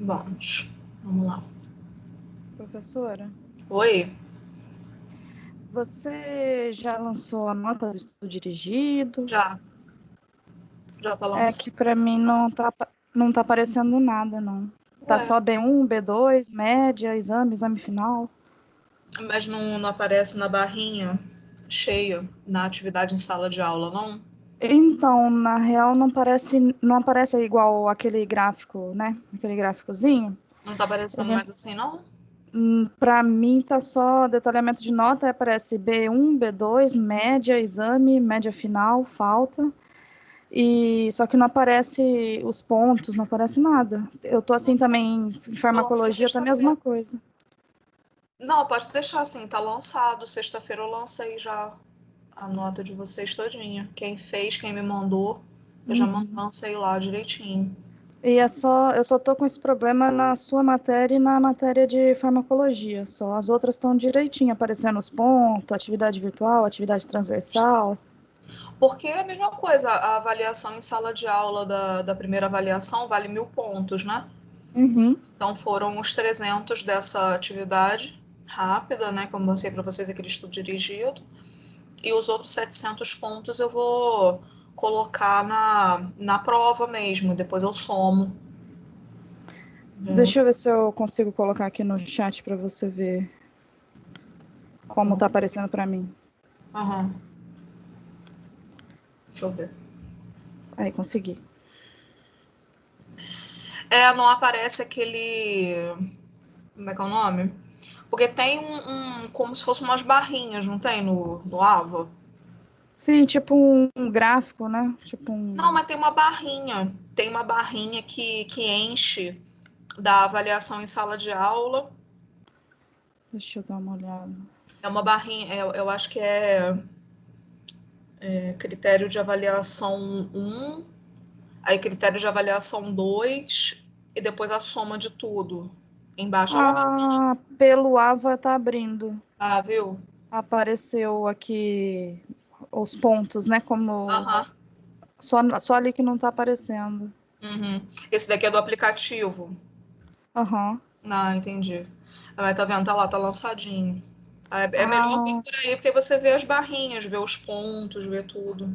Vamos lá. Professora, Oi? você já lançou a nota do estudo dirigido? Já tá É lançado. que para mim não tá aparecendo nada, não. Tá Ué, só B1, B2, média, exame final. mas não aparece na barrinha cheia na atividade em sala de aula, não? Então, na real, não aparece igual aquele gráfico, né? Aquele gráficozinho. Não tá aparecendo Ele, mais assim, não? para mim, tá só detalhamento de nota, aí aparece B1, B2, média, exame, média final, falta. E só que não aparece os pontos, não aparece nada. Eu tô assim também em Eu lancei farmacologia, tá a mesma sexta-feira. coisa. Não, pode deixar assim, tá lançado. Sexta-feira eu lancei já a nota de vocês todinha. Quem fez, quem me mandou, eu já Uhum. lancei lá direitinho. E eu só tô com esse problema na sua matéria e na matéria de farmacologia. Só as outras estão direitinho, aparecendo os pontos, atividade virtual, atividade transversal. Porque é a mesma coisa, a avaliação em sala de aula da primeira avaliação vale 1.000 pontos, né? Uhum. Então foram os 300 dessa atividade rápida, né? Como eu mostrei para vocês aquele estudo dirigido. E os outros 700 pontos eu vou colocar na prova mesmo, depois eu somo. Deixa eu ver se eu consigo colocar aqui no chat para você ver como tá aparecendo para mim. Aham. Deixa eu ver. Aí, consegui. Não aparece aquele. Como é que é o nome? Porque tem como se fossem umas barrinhas, não tem no AVA? Sim, tipo um gráfico, né? Tipo Não, um. mas tem uma barrinha. Tem uma barrinha que enche da avaliação em sala de aula. Deixa eu dar uma olhada. É uma barrinha, eu acho que é critério de avaliação 1, aí critério de avaliação 2 e depois a soma de tudo. Embaixo é uma barrinha. Ah, pelo Ava tá abrindo. Ah, viu? Apareceu aqui os pontos, né? Como Aham. só ali que não tá aparecendo. Uhum. Esse daqui é do aplicativo. Aham. Ah, entendi. Mas tá vendo? Tá lá, tá lançadinho. É melhor vir Ah, por aí, porque você vê as barrinhas, vê os pontos, vê tudo.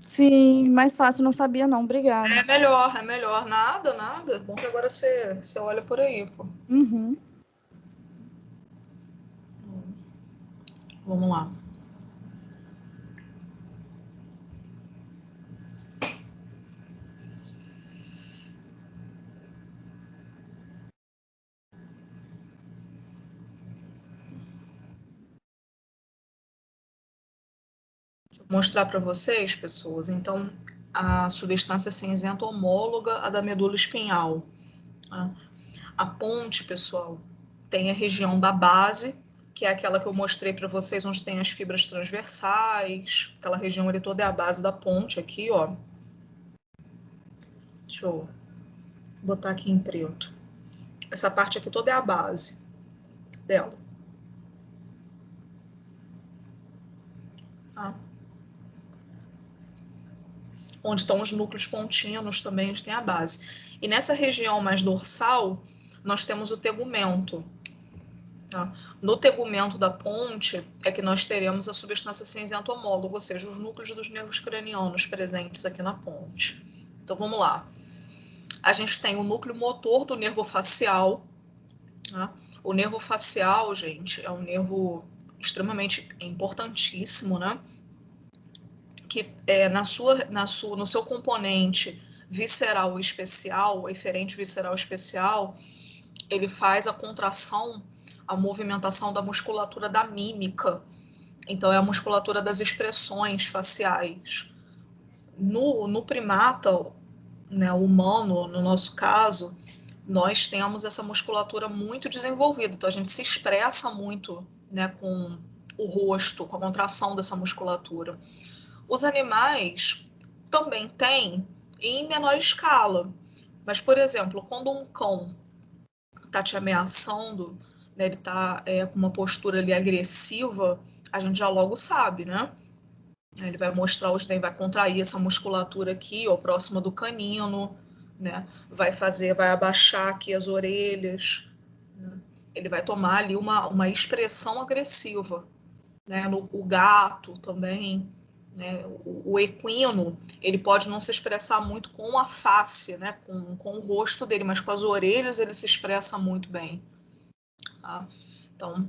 sim, mais fácil, não sabia não, É obrigada. melhor, é melhor. Nada, nada. Bom que agora você olha por aí, pô. Uhum. Vamos lá. Deixa eu mostrar para vocês, pessoas. Então, a substância cinzenta homóloga à da medula espinhal. Tá? A ponte, pessoal, tem a região da base, que é aquela que eu mostrei para vocês, onde tem as fibras transversais. Aquela região ali toda é a base da ponte aqui, ó. Deixa eu botar aqui em preto. Essa parte aqui toda é a base dela. Tá? Onde estão os núcleos pontínuos também, onde tem a base. E nessa região mais dorsal, nós temos o tegumento. Tá? No tegumento da ponte é que nós teremos a substância cinzenta homóloga, ou seja, os núcleos dos nervos cranianos presentes aqui na ponte. Então vamos lá. A gente tem o núcleo motor do nervo facial. Tá? O nervo facial, gente, é um nervo extremamente importantíssimo, né? Que no seu componente visceral especial, eferente visceral especial, ele faz a contração, a movimentação da musculatura da mímica. Então, é a musculatura das expressões faciais. No primata, né, humano, no nosso caso, nós temos essa musculatura muito desenvolvida. Então, a gente se expressa muito, né, com o rosto, com a contração dessa musculatura. Os animais também têm, em menor escala. Mas, por exemplo, quando um cão está te ameaçando, né, ele está com uma postura ali agressiva, a gente já logo sabe, né? Ele vai mostrar os dentes, vai contrair essa musculatura aqui, ó, próxima do canino, né? Vai abaixar aqui as orelhas, né? Ele vai tomar ali uma expressão agressiva, né? O gato também, né? O equino, ele pode não se expressar muito com a face, né? Com o rosto dele, mas com as orelhas ele se expressa muito bem. Tá? Então,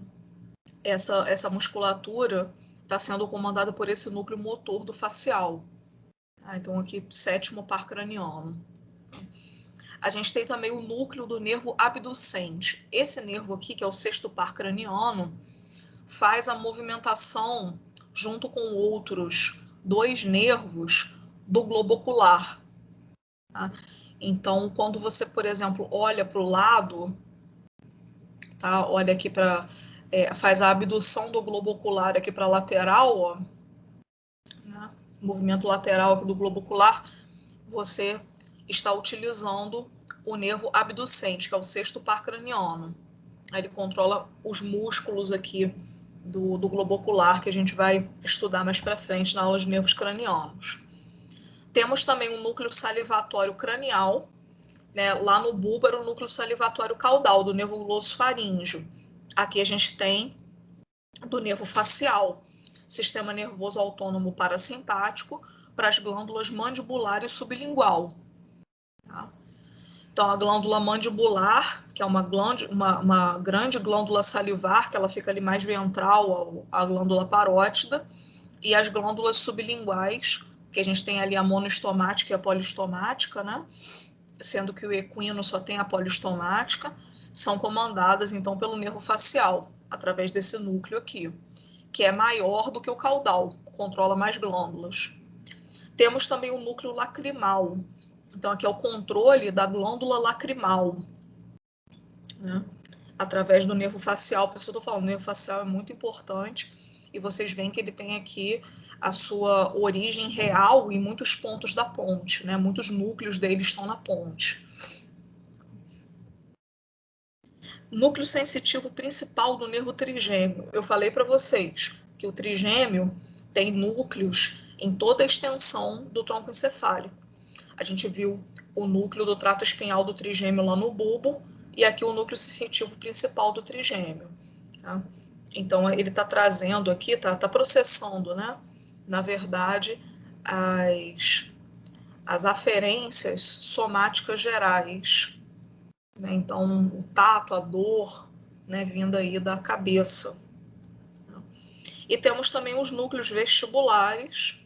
essa musculatura está sendo comandada por esse núcleo motor do facial. Tá? Então, aqui, 7º par craniano. A gente tem também o núcleo do nervo abducente. Esse nervo aqui, que é o 6º par craniano, faz a movimentação junto com outros 2 nervos do globo ocular. Tá? Então, quando você, por exemplo, olha para o lado, tá? Olha aqui faz a abdução do globo ocular aqui para a lateral, ó, né? Movimento lateral aqui do globo ocular, você está utilizando o nervo abducente, que é o 6º par craniano. Ele controla os músculos aqui do globo ocular, que a gente vai estudar mais para frente na aula de nervos cranianos. Temos também o núcleo salivatório cranial, né? Lá no bulbo era o núcleo salivatório caudal, do nervo glossofaríngeo. Aqui a gente tem do nervo facial, sistema nervoso autônomo parasimpático, para as glândulas mandibular e sublingual. Tá? Então, a glândula mandibular, que é uma grande glândula salivar, que ela fica ali mais ventral à glândula parótida, e as glândulas sublinguais, que a gente tem ali a monoestomática e a polistomática, né? Sendo que o equino só tem a polistomática, são comandadas, então, pelo nervo facial, através desse núcleo aqui, que é maior do que o caudal, controla mais glândulas. Temos também o núcleo lacrimal. Então, aqui é o controle da glândula lacrimal, né? Através do nervo facial. Por isso eu estou falando, o nervo facial é muito importante, e vocês veem que ele tem aqui a sua origem real em muitos pontos da ponte, né? Muitos núcleos dele estão na ponte. Núcleo sensitivo principal do nervo trigêmeo. Eu falei para vocês que o trigêmeo tem núcleos em toda a extensão do tronco encefálico. A gente viu o núcleo do trato espinhal do trigêmeo lá no bulbo, e aqui o núcleo sensitivo principal do trigêmeo. Tá? Então, ele está trazendo aqui, está processando, né? Na verdade, as aferências somáticas gerais. Né? Então, o tato, a dor, né, vindo aí da cabeça. E temos também os núcleos vestibulares,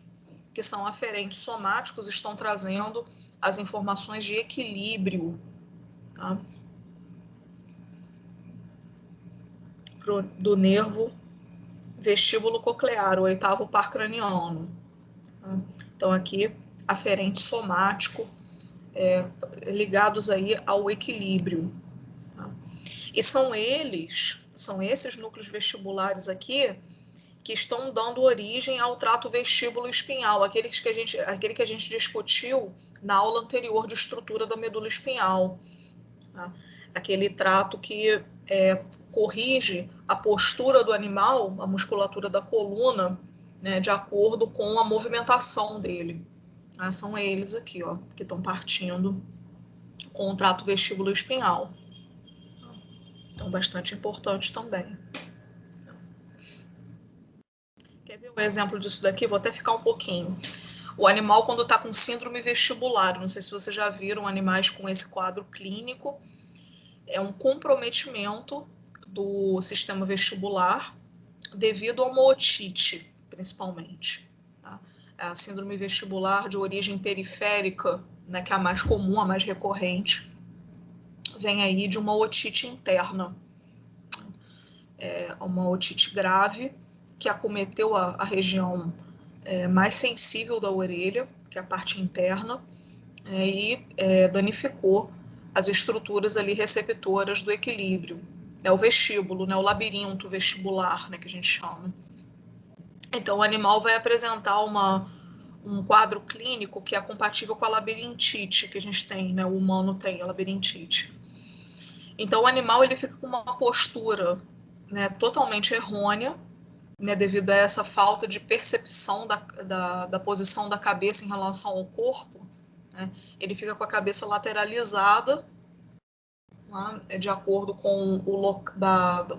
que são aferentes somáticos, estão trazendo as informações de equilíbrio, tá? Do nervo vestíbulo coclear, o 8º par craniano. Tá? Então, aqui, aferente somático, ligados aí ao equilíbrio. Tá? E são esses núcleos vestibulares aqui que estão dando origem ao trato vestíbulo espinhal, aquele que a gente discutiu na aula anterior de estrutura da medula espinhal. Tá? Aquele trato que corrige a postura do animal, a musculatura da coluna, né, de acordo com a movimentação dele. Tá? São eles aqui, ó, que estão partindo com o trato vestíbulo espinhal. Então, bastante importante também. Quer ver um exemplo disso daqui? Vou até ficar um pouquinho. O animal, quando está com síndrome vestibular, não sei se vocês já viram animais com esse quadro clínico, é um comprometimento do sistema vestibular devido a uma otite, principalmente. Tá? A síndrome vestibular de origem periférica, né, que é a mais comum, a mais recorrente, vem aí de uma otite interna. É uma otite grave que acometeu a região mais sensível da orelha, que é a parte interna, e danificou as estruturas ali receptoras do equilíbrio. É o vestíbulo, né, o labirinto vestibular, né, que a gente chama. Então, o animal vai apresentar um quadro clínico que é compatível com a labirintite que a gente tem, né, o humano tem a labirintite. Então, o animal ele fica com uma postura, né, totalmente errônea, né, devido a essa falta de percepção da posição da cabeça em relação ao corpo, né? Ele fica com a cabeça lateralizada, né, de acordo com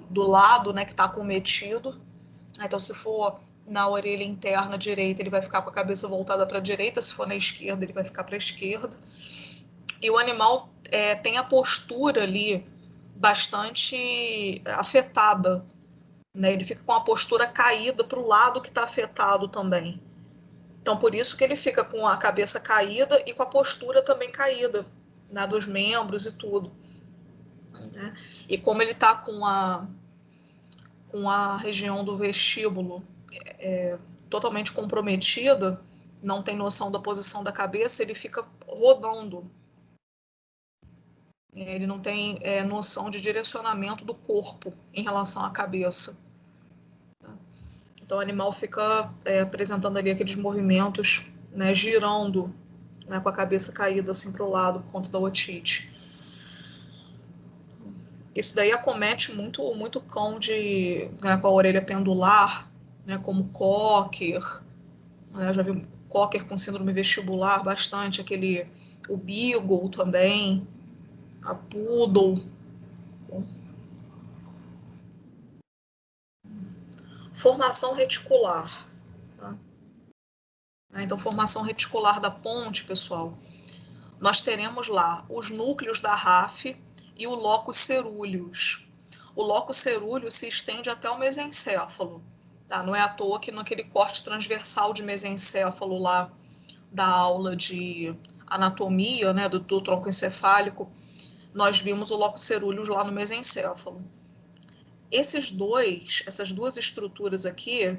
do lado, né, que está acometido. Então, se for na orelha interna direita, ele vai ficar com a cabeça voltada para a direita, se for na esquerda, ele vai ficar para a esquerda. E o animal tem a postura ali bastante afetada, né? Ele fica com a postura caída para o lado que está afetado também. Então, por isso que ele fica com a cabeça caída e com a postura também caída, né, dos membros e tudo. Né? E como ele está com a região do vestíbulo totalmente comprometida, não tem noção da posição da cabeça, ele fica rodando. Ele não tem noção de direcionamento do corpo em relação à cabeça. Então o animal fica apresentando ali aqueles movimentos, né, girando, né, com a cabeça caída assim para o lado por conta da otite. Isso daí acomete muito cão né, com a orelha pendular, né, como cocker. Eu já vi cocker com síndrome vestibular bastante, o beagle também, a poodle. Formação reticular. Tá? Então, formação reticular da ponte, pessoal, nós teremos lá os núcleos da RAF e o locus cerúleus. O locus cerúleus se estende até o mesencéfalo. Tá? Não é à toa que naquele corte transversal de mesencéfalo lá da aula de anatomia, né, do tronco encefálico, nós vimos o locus cerúleus lá no mesencéfalo. Essas duas estruturas aqui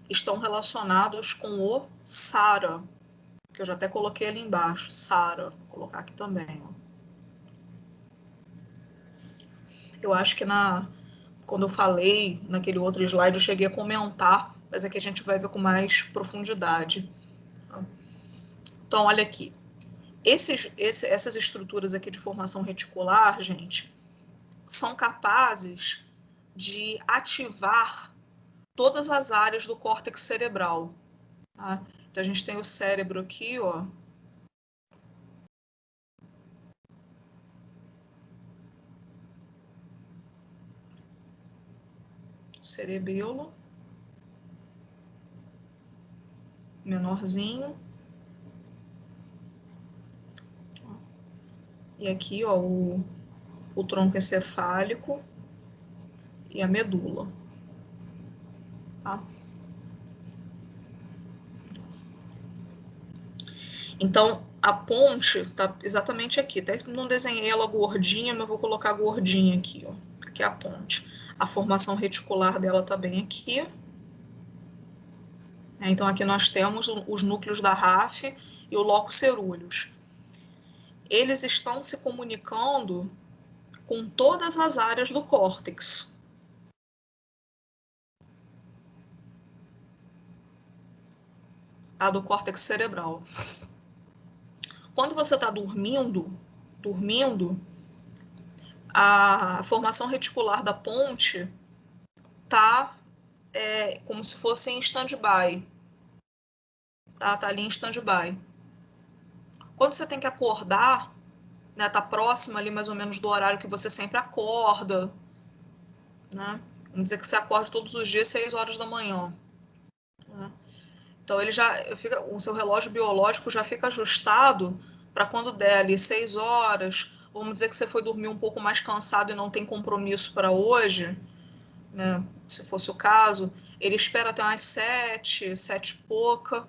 estão relacionados com o SARA, que eu já até coloquei ali embaixo, SARA, vou colocar aqui também. Ó. Eu acho que quando eu falei naquele outro slide eu cheguei a comentar, mas aqui a gente vai ver com mais profundidade. Então, olha aqui. Essas estruturas aqui de formação reticular, gente, são capazes de ativar todas as áreas do córtex cerebral. Tá? Então, a gente tem o cérebro aqui, ó. Cerebelo. Menorzinho. E aqui, ó, o tronco encefálico e a medula. Tá? Então, a ponte tá exatamente aqui. Até não desenhei ela gordinha, mas vou colocar gordinha aqui, ó. Aqui é a ponte. A formação reticular dela tá bem aqui. Então, aqui nós temos os núcleos da RAF e o locus cerúleus. Eles estão se comunicando com todas as áreas do córtex. Do córtex cerebral. Quando você está dormindo, a formação reticular da ponte está como se fosse em stand-by. Tá ali em stand-by. Quando você tem que acordar, né, tá próximo ali mais ou menos do horário que você sempre acorda, né? Vamos dizer que você acorda todos os dias 6 horas da manhã. Né? Então o seu relógio biológico já fica ajustado para quando der ali 6 horas, vamos dizer que você foi dormir um pouco mais cansado e não tem compromisso para hoje, né? Se fosse o caso, ele espera até umas 7 e pouca,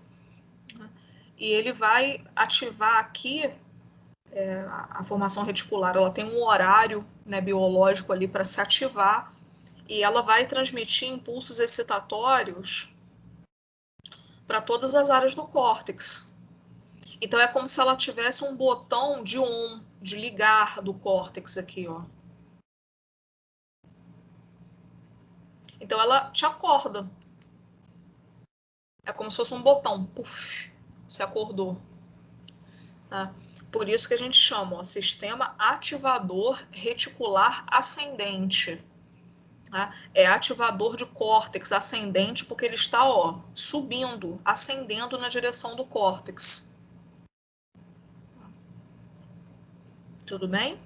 né? E ele vai ativar aqui a formação reticular, ela tem um horário, né, biológico ali para se ativar e ela vai transmitir impulsos excitatórios para todas as áreas do córtex. Então é como se ela tivesse um botão de on, de ligar do córtex aqui, ó. Então ela te acorda. É como se fosse um botão, puf, você acordou. Tá? Por isso que a gente chama, ó, sistema ativador reticular ascendente. Tá? É ativador de córtex ascendente porque ele está, ó, subindo, ascendendo na direção do córtex. Tudo bem?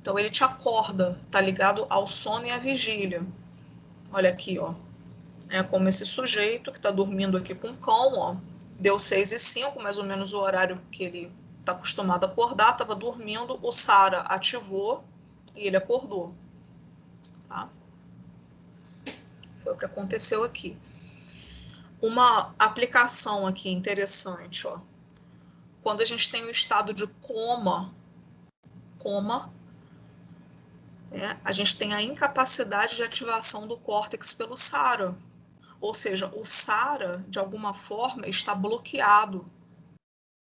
Então, ele te acorda, tá ligado ao sono e à vigília. Olha aqui, ó. É como esse sujeito que tá dormindo aqui com o cão, ó. Deu 6h05, mais ou menos o horário que ele tá acostumado a acordar, tava dormindo, o SARA ativou e ele acordou, tá? Foi o que aconteceu aqui. Uma aplicação aqui interessante, ó. Quando a gente tem o estado de coma, a gente tem a incapacidade de ativação do córtex pelo SARA. Ou seja, o SARA, de alguma forma, está bloqueado,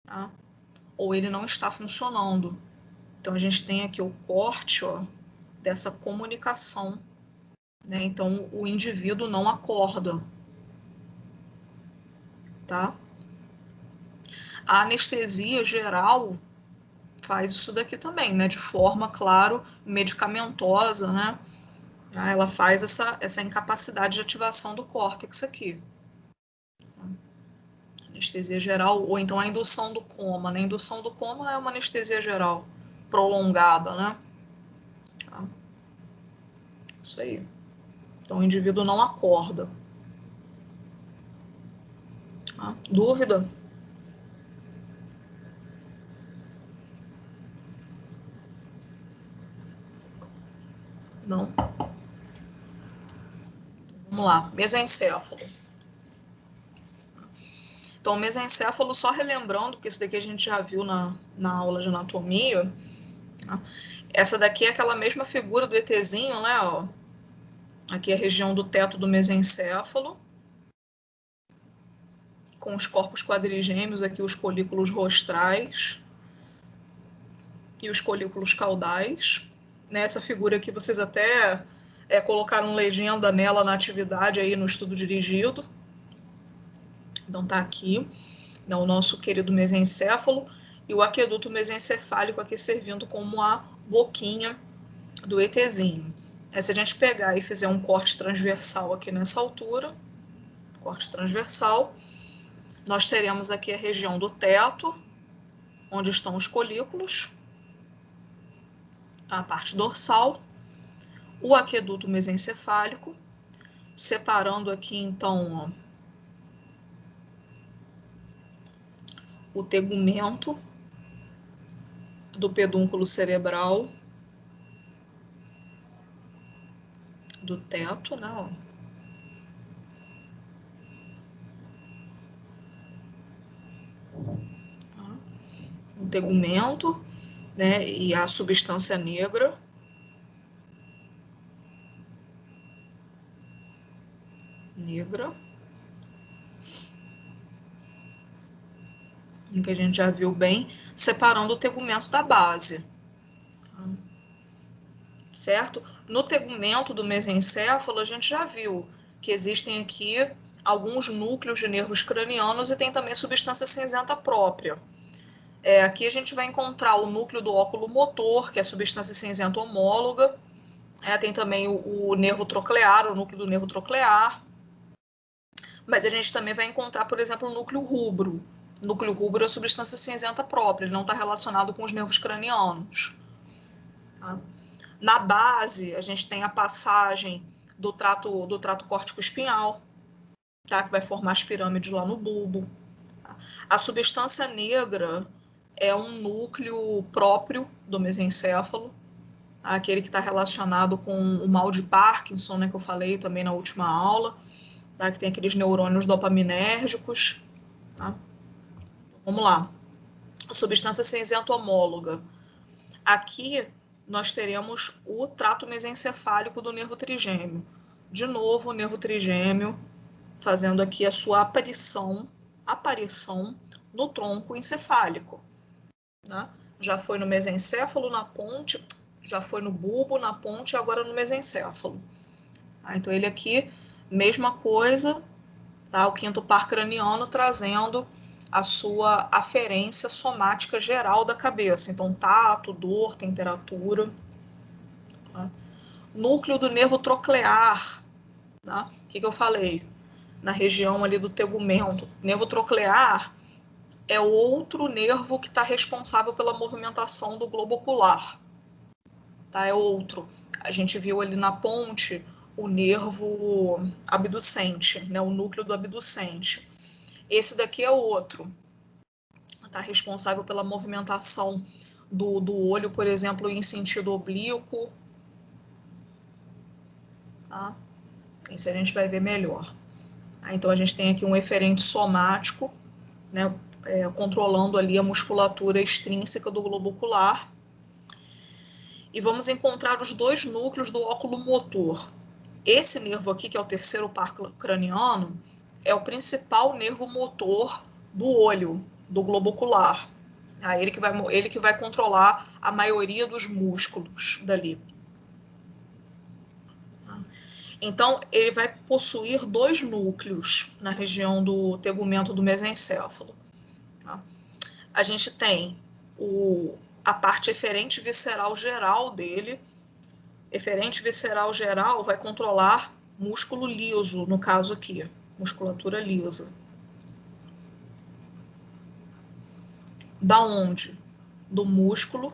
tá? Ou ele não está funcionando. Então, a gente tem aqui o corte, ó, dessa comunicação, né? Então, o indivíduo não acorda, tá? A anestesia geral faz isso daqui também, né? De forma, claro, medicamentosa, né? Ela faz essa incapacidade de ativação do córtex aqui. Anestesia geral, ou então a indução do coma, né? A indução do coma é uma anestesia geral prolongada, né? Tá? Isso aí. Então, o indivíduo não acorda. Tá? Dúvida? Não. Vamos lá. Mesencéfalo. Então, o mesencéfalo, só relembrando, que isso daqui a gente já viu na aula de anatomia, tá? Essa daqui é aquela mesma figura do ETzinho, né? Ó. Aqui é a região do teto do mesencéfalo, com os corpos quadrigêmeos, aqui os colículos rostrais e os colículos caudais. Nessa figura aqui vocês até colocaram legenda nela na atividade aí no estudo dirigido. Então tá aqui, né, o nosso querido mesencéfalo e o aqueduto mesencefálico aqui servindo como a boquinha do ETzinho. Se a gente pegar e fizer um corte transversal aqui nessa altura, corte transversal, nós teremos aqui a região do teto, onde estão os colículos, a parte dorsal, o aqueduto mesencefálico, separando aqui então, ó, o tegumento do pedúnculo cerebral do teto, né? Ó. O tegumento, né? E a substância negra. Que a gente já viu bem, separando o tegumento da base. Certo? No tegumento do mesencéfalo, a gente já viu que existem aqui alguns núcleos de nervos cranianos e tem também substância cinzenta própria. Aqui a gente vai encontrar o núcleo do óculo motor, que é substância cinzenta homóloga. Tem também o nervo troclear, o núcleo do nervo troclear. Mas a gente também vai encontrar, por exemplo, o núcleo rubro. O núcleo rubro é a substância cinzenta própria, ele não está relacionado com os nervos cranianos. Tá? Na base, a gente tem a passagem do trato córtico-espinhal, tá? Que vai formar as pirâmides lá no bulbo. Tá? A substância negra é um núcleo próprio do mesencéfalo, tá? Aquele que está relacionado com o mal de Parkinson, né, que eu falei também na última aula, tá? Que tem aqueles neurônios dopaminérgicos. Tá? Vamos lá. Substância cinzenta homóloga. Aqui nós teremos o trato mesencefálico do nervo trigêmeo. De novo, o nervo trigêmeo fazendo aqui a sua aparição no tronco encefálico. Né? Já foi no mesencéfalo, na ponte, já foi no bulbo, na ponte e agora no mesencéfalo. Então, ele aqui, mesma coisa, tá? O quinto par craniano trazendo a sua aferência somática geral da cabeça. Então, tato, dor, temperatura. Tá? Núcleo do nervo troclear. Tá? O que eu falei? Na região ali do tegumento. Nervo troclear é outro nervo que está responsável pela movimentação do globo ocular. Tá? É outro. A gente viu ali na ponte o nervo abducente, né? O núcleo do abducente. Esse daqui é outro. Está responsável pela movimentação do olho, por exemplo, em sentido oblíquo. Tá? Isso a gente vai ver melhor. Então, a gente tem aqui um eferente somático, né, controlando ali a musculatura extrínseca do globo ocular. E vamos encontrar os dois núcleos do óculo motor. Esse nervo aqui, que é o terceiro par craniano, é o principal nervo motor do olho, do globo ocular. Ele que vai controlar a maioria dos músculos dali. Então, ele vai possuir dois núcleos na região do tegumento do mesencéfalo. A gente tem a parte eferente visceral geral dele. Eferente visceral geral vai controlar músculo liso, no caso aqui, musculatura lisa. Da onde? Do músculo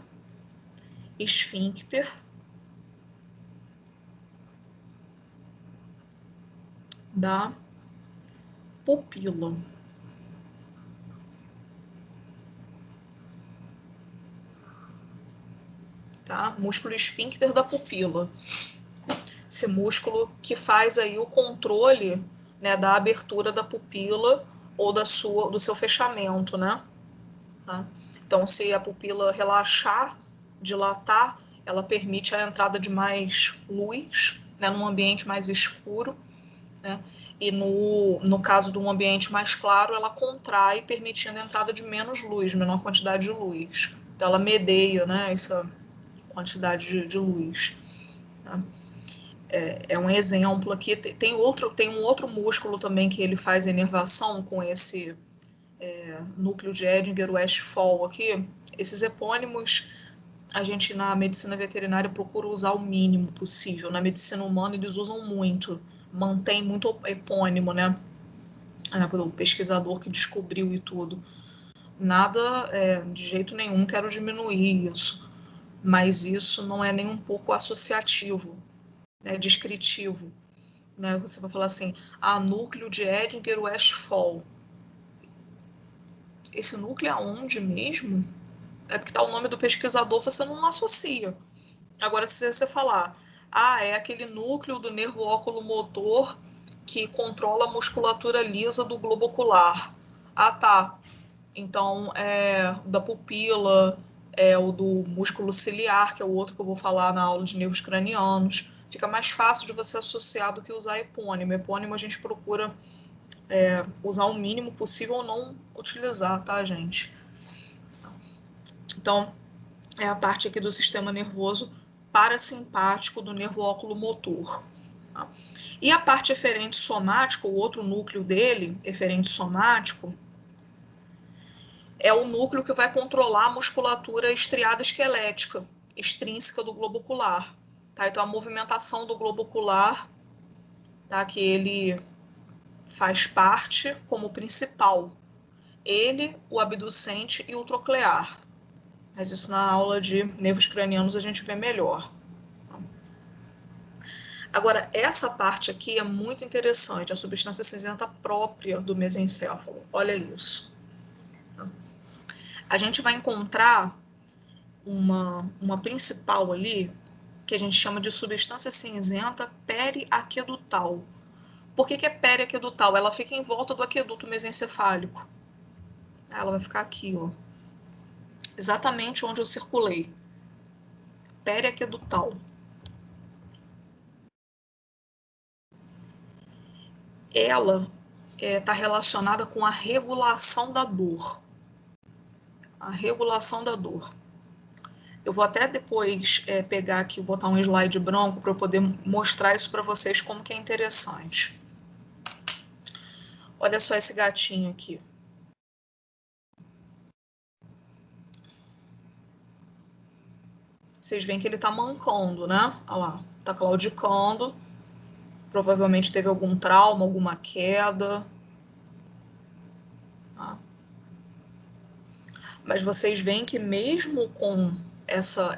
esfíncter da pupila. Tá? Músculo esfíncter da pupila. Esse músculo que faz aí o controle, né, da abertura da pupila ou do seu fechamento, né? Tá? Então, se a pupila relaxar, dilatar, ela permite a entrada de mais luz, né, num ambiente mais escuro, né? E no caso de um ambiente mais claro, ela contrai, permitindo a entrada de menos luz, menor quantidade de luz. Então, ela medeia, né, essa quantidade de luz. Tá? É um exemplo aqui. Tem um outro músculo também que ele faz inervação com esse núcleo de Edinger-Westphal aqui. Esses epônimos, a gente na medicina veterinária procura usar o mínimo possível. Na medicina humana eles usam muito, mantém muito epônimo, né? O pesquisador que descobriu e tudo. Nada, de jeito nenhum, quero diminuir isso, mas isso não é nem um pouco associativo, né, descritivo. Né? Você vai falar assim, núcleo de Edinger-Westphal. Esse núcleo é aonde mesmo? É porque tá o nome do pesquisador, você não associa. Agora, se você falar, é aquele núcleo do nervo oculomotor que controla a musculatura lisa do globo ocular. Tá. Então, da pupila, o do músculo ciliar, que é o outro que eu vou falar na aula de nervos cranianos. Fica mais fácil de você associar do que usar epônimo. Epônimo a gente procura usar o mínimo possível ou não utilizar, tá, gente? Então, é a parte aqui do sistema nervoso parasimpático do nervo oculomotor. Tá? E a parte eferente somático, o outro núcleo dele, eferente somático, é o núcleo que vai controlar a musculatura estriada esquelética, extrínseca do globo ocular. Tá? Então, a movimentação do globo ocular, tá? Que ele faz parte como principal. Ele, o abducente e o troclear. Mas isso na aula de nervos cranianos a gente vê melhor. Agora, essa parte aqui é muito interessante, a substância cinzenta própria do mesencéfalo. Olha isso. A gente vai encontrar uma principal ali, que a gente chama de substância cinzenta periaquedutal. Por que é periaquedutal? Ela fica em volta do aqueduto mesencefálico. Ela vai ficar aqui, ó. Exatamente onde eu circulei. Periaquedutal. Ela está relacionada com a regulação da dor. A regulação da dor. Eu vou até depois pegar aqui, botar um slide branco para eu poder mostrar isso para vocês como que é interessante. Olha só esse gatinho aqui. Vocês veem que ele está mancando, né? Olha lá, está claudicando. Provavelmente teve algum trauma, alguma queda. Tá? Mas vocês veem que mesmo com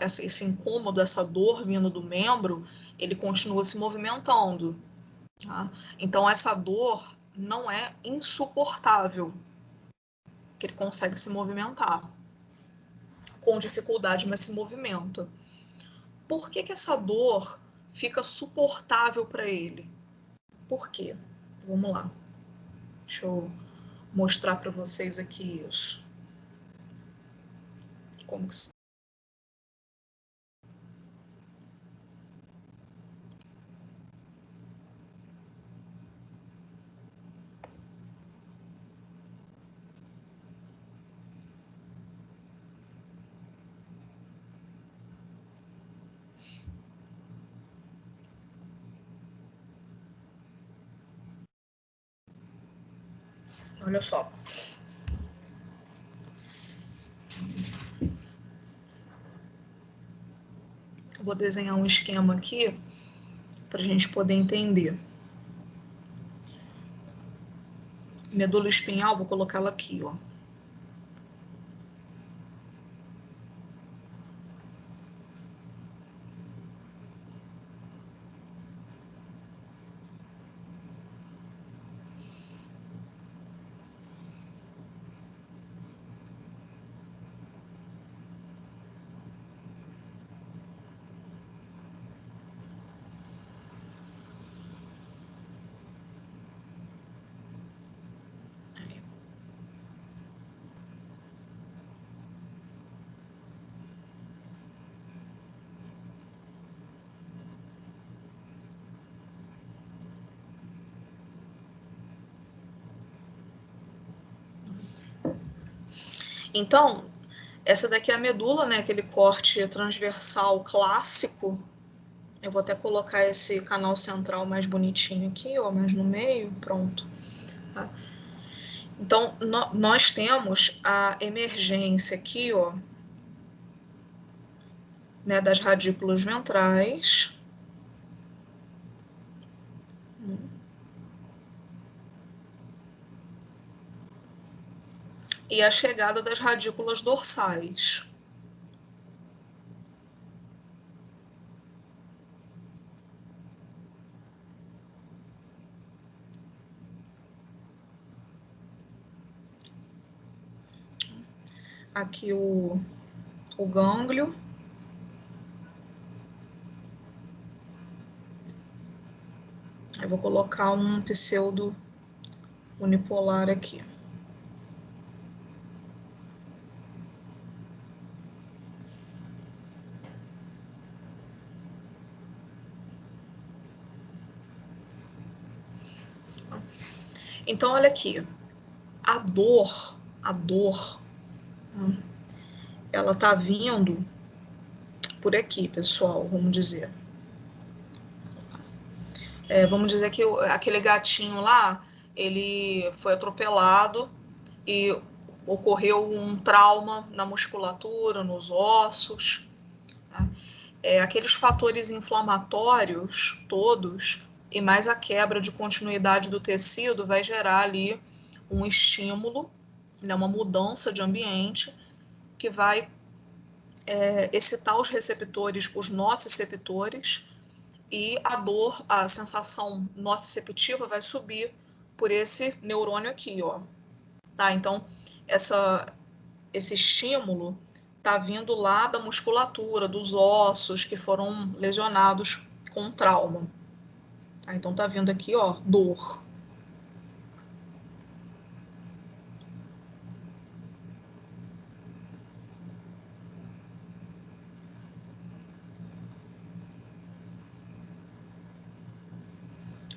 esse incômodo, essa dor vindo do membro, ele continua se movimentando. Tá? Então, essa dor não é insuportável, que ele consegue se movimentar. Com dificuldade, mas se movimenta. Por que essa dor fica suportável para ele? Por quê? Vamos lá. Deixa eu mostrar para vocês aqui isso. Como que... Olha só. Vou desenhar um esquema aqui para a gente poder entender. Medula espinhal, vou colocá-la aqui, ó. Então, essa daqui é a medula, né? Aquele corte transversal clássico. Eu vou até colocar esse canal central mais bonitinho aqui, ó, mais no meio, pronto. Tá? Então, nós temos a emergência aqui, ó, né, das radículas ventrais. E a chegada das radículas dorsais. Aqui o gânglio. Eu vou colocar um pseudo unipolar aqui. Então, olha aqui. A dor, ela tá vindo por aqui, pessoal, vamos dizer. Vamos dizer que aquele gatinho lá, ele foi atropelado e ocorreu um trauma na musculatura, nos ossos. Tá? Aqueles fatores inflamatórios todos, e mais a quebra de continuidade do tecido, vai gerar ali um estímulo, né, uma mudança de ambiente, que vai excitar os receptores, os nociceptores, e a dor, a sensação nociceptiva vai subir por esse neurônio aqui, ó. Tá? Então, esse estímulo tá vindo lá da musculatura, dos ossos que foram lesionados com trauma. Tá? Então, tá vindo aqui, ó, dor.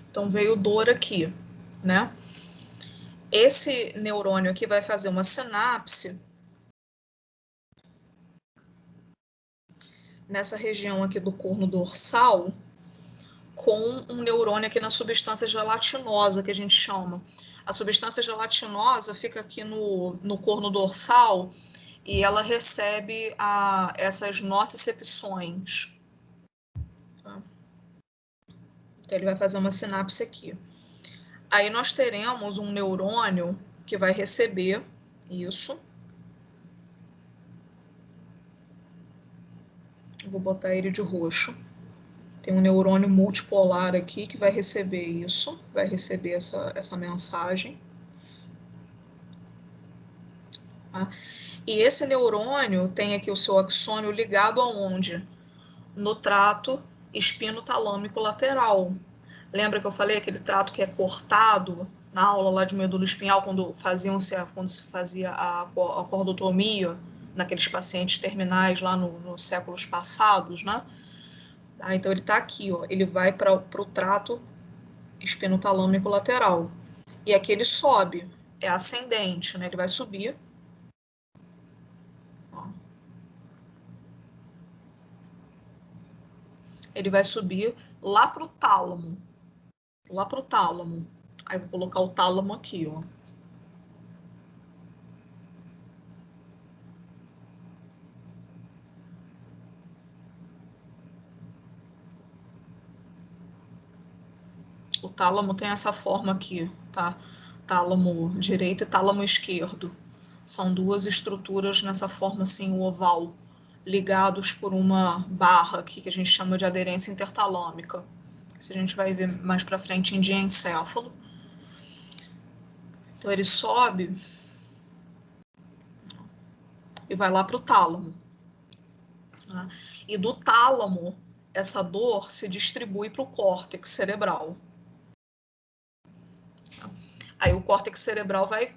Então, veio dor aqui, né? Esse neurônio aqui vai fazer uma sinapse nessa região aqui do corno dorsal com um neurônio aqui na substância gelatinosa, que a gente chama. A substância gelatinosa fica aqui no corno dorsal e ela recebe essas nocicepções. Tá? Então, ele vai fazer uma sinapse aqui. Aí nós teremos um neurônio que vai receber isso. vou botar ele de roxo. Tem um neurônio multipolar aqui que vai receber isso, vai receber essa mensagem. Tá? E esse neurônio tem aqui o seu axônio ligado aonde? No trato espinotalâmico lateral. Lembra que eu falei aquele trato que é cortado na aula lá de medula espinhal, quando se fazia a cordotomia naqueles pacientes terminais lá nos séculos passados, né? Então ele está aqui, ó, ele vai para o trato espinotalâmico lateral. E aqui ele sobe, é ascendente, né? Ele vai subir. Ó. Ele vai subir lá para o tálamo. Lá para o tálamo. Aí vou colocar o tálamo aqui, ó. O tálamo tem essa forma aqui, tá? Tálamo direito e tálamo esquerdo. São duas estruturas nessa forma assim, oval, ligados por uma barra aqui que a gente chama de aderência intertalâmica. Isso a gente vai ver mais para frente em diencéfalo. Então ele sobe e vai lá para o tálamo. Né? E do tálamo, essa dor se distribui para o córtex cerebral. Aí o córtex cerebral vai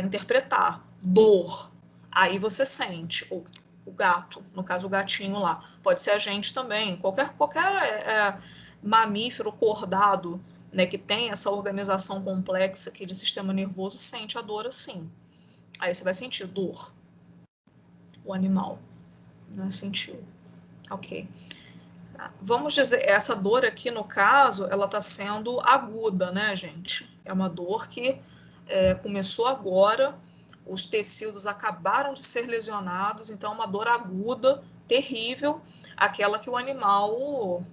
interpretar dor. Aí você sente, ou o gato, no caso o gatinho lá, pode ser a gente também, qualquer mamífero cordado, né, que tem essa organização complexa aqui de sistema nervoso, sente a dor assim. Aí você vai sentir dor. O animal, né, sentiu. Ok. Vamos dizer, essa dor aqui, no caso, ela está sendo aguda, né, gente? É uma dor que começou agora, os tecidos acabaram de ser lesionados, então é uma dor aguda, terrível, aquela que o animal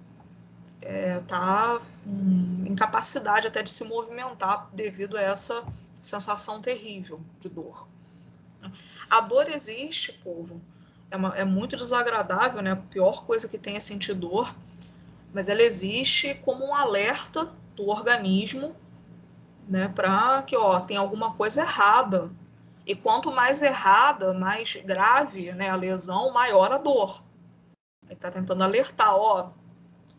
está com incapacidade até de se movimentar devido a essa sensação terrível de dor. A dor existe, povo, é muito desagradável, né? A pior coisa que tem é sentir dor, mas ela existe como um alerta do organismo, né, para que tem alguma coisa errada. E quanto mais errada, mais grave, né, a lesão, maior a dor. Ele está tentando alertar,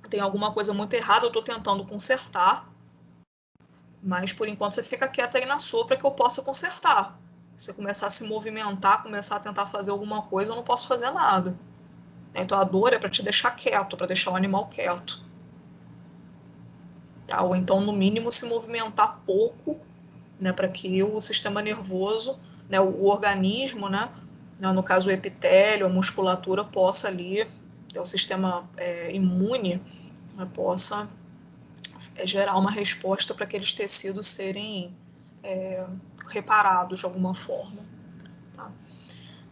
tem alguma coisa muito errada, eu estou tentando consertar, mas por enquanto você fica quieta aí na sua para que eu possa consertar. Se você começar a se movimentar, começar a tentar fazer alguma coisa, eu não posso fazer nada. Então a dor é para te deixar quieto, para deixar o animal quieto. Tá? Ou então, no mínimo, se movimentar pouco, né, para que o sistema nervoso, né, o organismo, né, no caso o epitélio, a musculatura, possa ali, o sistema imune, né, possa gerar uma resposta para aqueles tecidos serem reparados de alguma forma. Tá?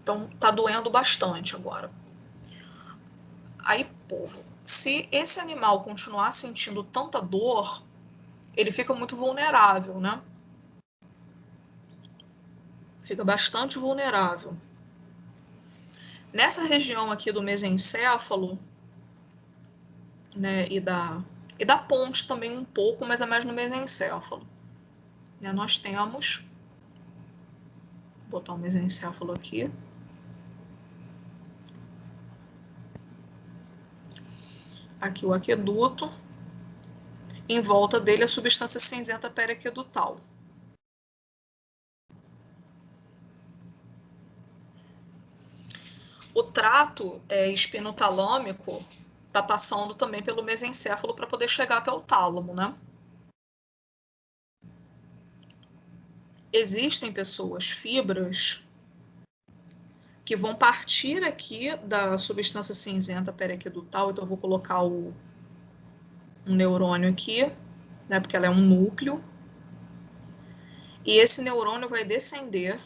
Então, tá doendo bastante agora. Aí, povo, se esse animal continuar sentindo tanta dor, ele fica muito vulnerável, né? Fica bastante vulnerável. Nessa região aqui do mesencéfalo, né, e da ponte também um pouco, mas é mais no mesencéfalo, né, nós temos, vou botar o mesencéfalo aqui, aqui o aqueduto, em volta dele a substância cinzenta periaquedutal. O trato espinotalâmico está passando também pelo mesencéfalo para poder chegar até o tálamo, né? Existem pessoas, fibras, que vão partir aqui da substância cinzenta periaquedutal, então eu vou colocar um neurônio aqui, né, porque ela é um núcleo, e esse neurônio vai descender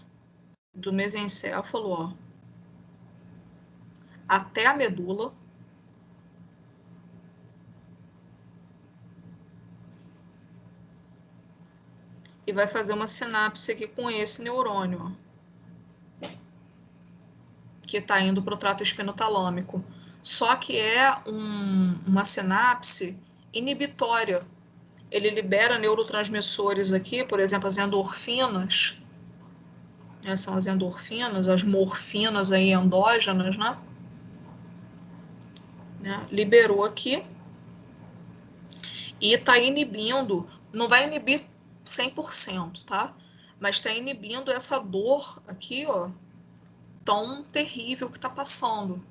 do mesencéfalo, até a medula, e vai fazer uma sinapse aqui com esse neurônio, que está indo para o trato espinotalâmico. só que é uma sinapse inibitória. Ele libera neurotransmissores aqui, por exemplo, as endorfinas, né, são as endorfinas, as morfinas aí endógenas, né? Liberou aqui e está inibindo, não vai inibir 100%, tá? Mas está inibindo essa dor aqui, ó, tão terrível que está passando.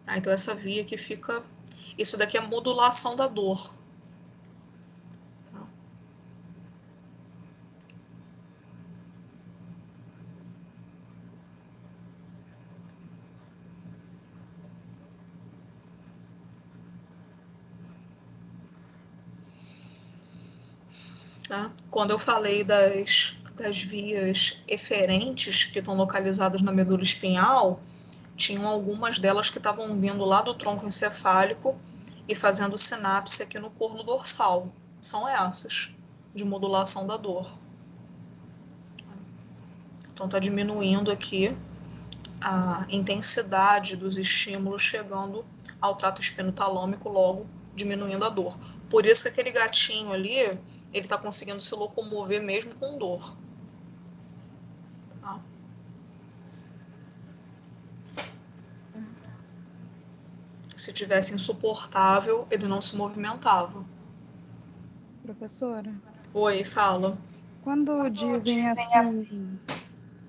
Tá? Então essa via aqui fica, isso daqui é modulação da dor. Tá? Quando eu falei das vias eferentes que estão localizadas na medula espinhal, tinham algumas delas que estavam vindo lá do tronco encefálico e fazendo sinapse aqui no corno dorsal. São essas, de modulação da dor. Então está diminuindo aqui a intensidade dos estímulos chegando ao trato espinotalâmico, logo diminuindo a dor. Por isso que aquele gatinho ali, ele está conseguindo se locomover mesmo com dor. Tá? Se tivesse insuportável, ele não se movimentava. Professora, Oi, fala. quando dizem assim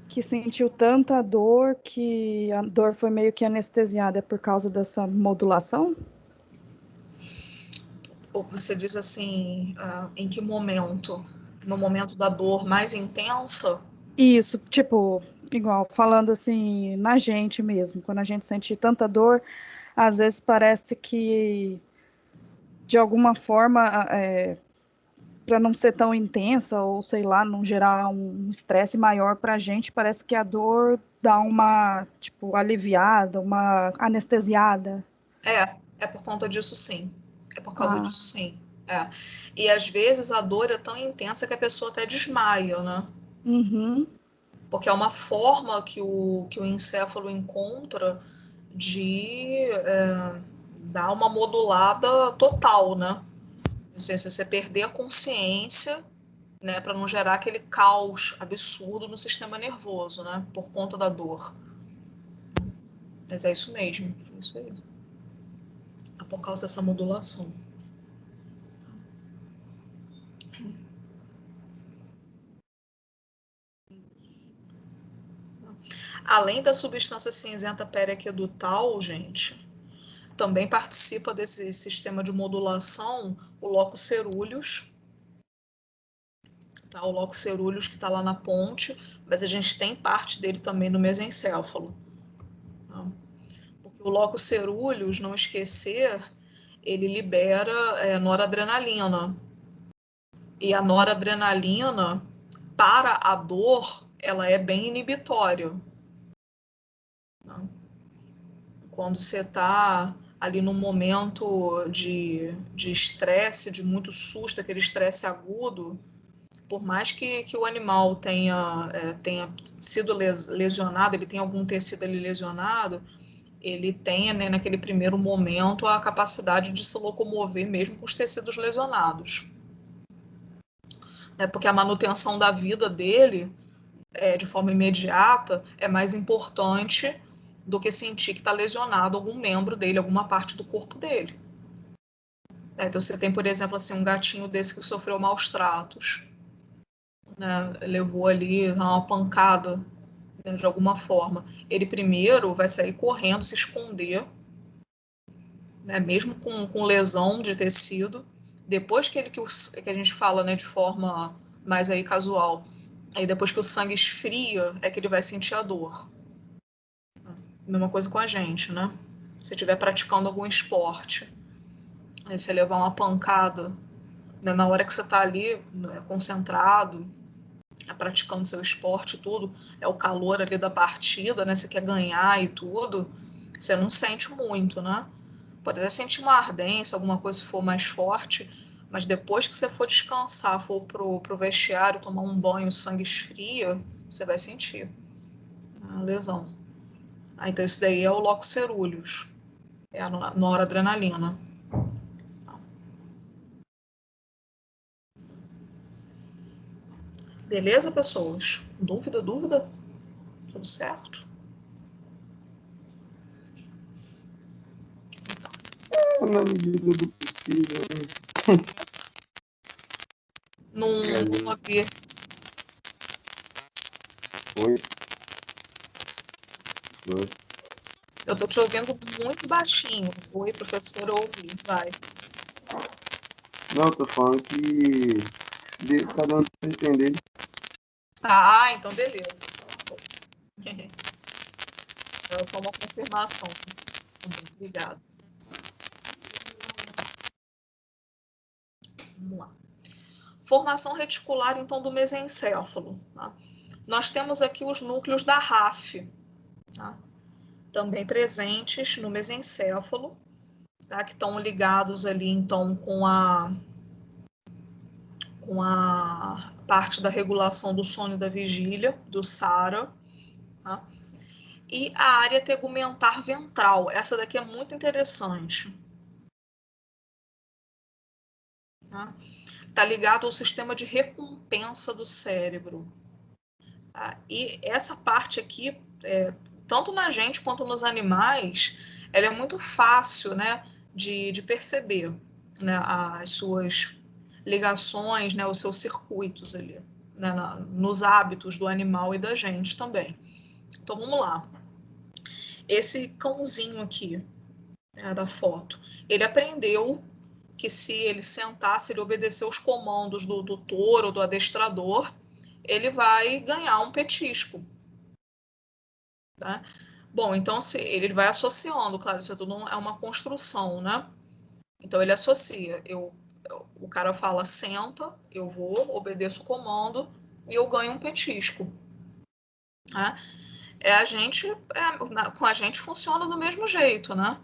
que sentiu tanta dor que a dor foi meio que anestesiada, é por causa dessa modulação? Ou você diz assim, em que momento? No momento da dor mais intensa? Isso, tipo, igual, falando assim, na gente mesmo, quando a gente sente tanta dor, às vezes parece que, de alguma forma, para não ser tão intensa, ou sei lá, não gerar um estresse maior para a gente, parece que a dor dá uma, tipo, aliviada, uma anestesiada. É por conta disso sim. É por causa Ah, disso sim. É. E às vezes a dor é tão intensa que a pessoa até desmaia, né? uhum, Porque é uma forma que o encéfalo encontra de dar uma modulada total, né? Não sei se você perder a consciência, né, para não gerar aquele caos absurdo no sistema nervoso, né, por conta da dor. Mas é isso mesmo, é isso aí. É por causa dessa modulação. Além da substância cinzenta periaquedutal, gente, também participa desse sistema de modulação o locus ceruleus, tá? O locus ceruleus que está lá na ponte, mas a gente tem parte dele também no mesencéfalo. Tá? Porque o locus ceruleus, não esquecer, ele libera noradrenalina. E a noradrenalina, para a dor, ela é bem inibitória. Tá? Quando você está ali no momento de estresse, de muito susto, aquele estresse agudo, por mais que o animal tenha sido lesionado, ele tem algum tecido ali lesionado, ele tenha, né, naquele primeiro momento, a capacidade de se locomover mesmo com os tecidos lesionados. Porque a manutenção da vida dele, de forma imediata, é mais importante do que sentir que está lesionado algum membro dele, alguma parte do corpo dele. Então você tem, por exemplo, assim, um gatinho desse que sofreu maus tratos, né? Levou ali uma pancada, né, de alguma forma. Ele primeiro vai sair correndo, se esconder, né, mesmo com lesão de tecido. Depois que a gente fala, né, de forma mais aí casual, aí depois que o sangue esfria, é que ele vai sentir a dor. Mesma coisa com a gente, né? Se estiver praticando algum esporte, aí você levar uma pancada, né, na hora que você está ali, né, concentrado, praticando seu esporte e tudo, é o calor ali da partida, né? Você quer ganhar e tudo, você não sente muito, né? Pode até sentir uma ardência, alguma coisa se for mais forte, mas depois que você for descansar, for pro vestiário, tomar um banho, o sangue esfria, você vai sentir a lesão. Então isso daí é o locus ceruleus. É a noradrenalina. Beleza, pessoas? Dúvida, dúvida? Tudo certo? Na medida do possível. Não ouvi. Oi? Professor? Eu tô te ouvindo muito baixinho. Oi, professor, eu ouvi. Vai. Não, eu tô falando que tá dando pra entender. Ah, então beleza. É só uma confirmação. Obrigada. Vamos lá. Formação reticular, então, do mesencéfalo. Tá? Nós temos aqui os núcleos da RAF, tá? Também presentes no mesencéfalo, tá? Que estão ligados ali, então, com a parte da regulação do sono e da vigília, do SARA, tá? E a área tegumentar ventral, essa daqui é muito interessante. Tá? Tá ligado ao sistema de recompensa do cérebro. Tá? E essa parte aqui, tanto na gente quanto nos animais, ela é muito fácil, né, de perceber, né, as suas ligações, né, os seus circuitos ali, né, nos hábitos do animal e da gente também. Então vamos lá. Esse cãozinho aqui, né, da foto, ele aprendeu que se ele sentasse, ele obedecer os comandos do tutor ou do adestrador, ele vai ganhar um petisco. Tá? Bom, então se ele vai associando, claro, isso tudo é uma construção, né? Então ele associa, o cara fala senta, eu vou, obedeço o comando e eu ganho um petisco. Tá? Com a gente funciona do mesmo jeito, né?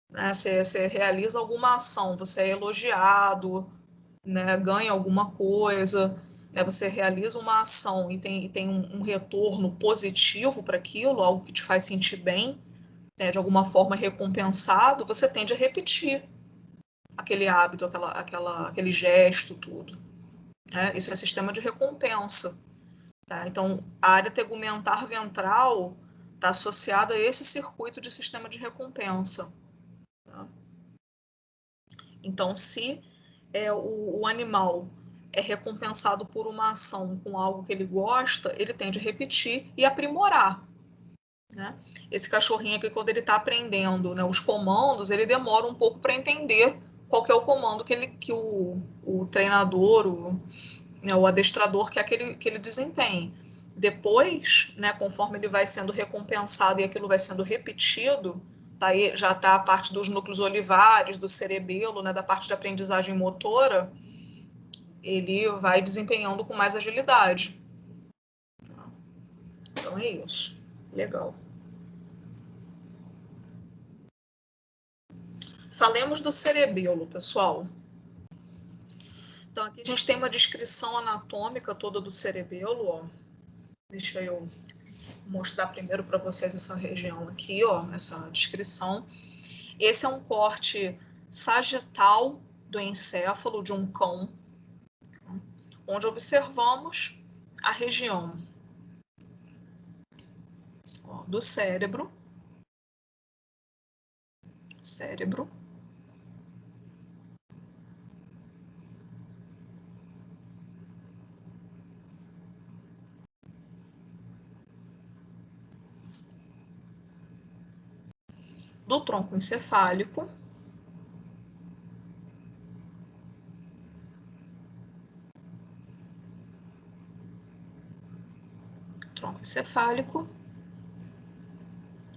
Você realiza alguma ação, você é elogiado, né? Ganha alguma coisa, né? Você realiza uma ação e tem um retorno positivo para aquilo, algo que te faz sentir bem, né? De alguma forma recompensado, você tende a repetir aquele hábito, aquele gesto, tudo. Né? Isso é sistema de recompensa. Tá? Então, a área tegumentar ventral está associada a esse circuito de sistema de recompensa. Tá? Então, se o animal é recompensado por uma ação com algo que ele gosta, ele tende a repetir e aprimorar. Né? Esse cachorrinho aqui, quando ele está aprendendo, né, os comandos, ele demora um pouco para entender qual que é o comando que o treinador, né, o adestrador quer que ele desempenhe. Depois, né, conforme ele vai sendo recompensado e aquilo vai sendo repetido, tá aí, já está a parte dos núcleos olivares, do cerebelo, né, da parte de aprendizagem motora, ele vai desempenhando com mais agilidade. Então é isso. Legal. Falemos do cerebelo, pessoal. Então, aqui a gente tem uma descrição anatômica toda do cerebelo, ó. Deixa eu mostrar primeiro para vocês essa região aqui, ó, essa descrição. Esse é um corte sagital do encéfalo de um cão, onde observamos a região, ó, do cérebro, do tronco encefálico,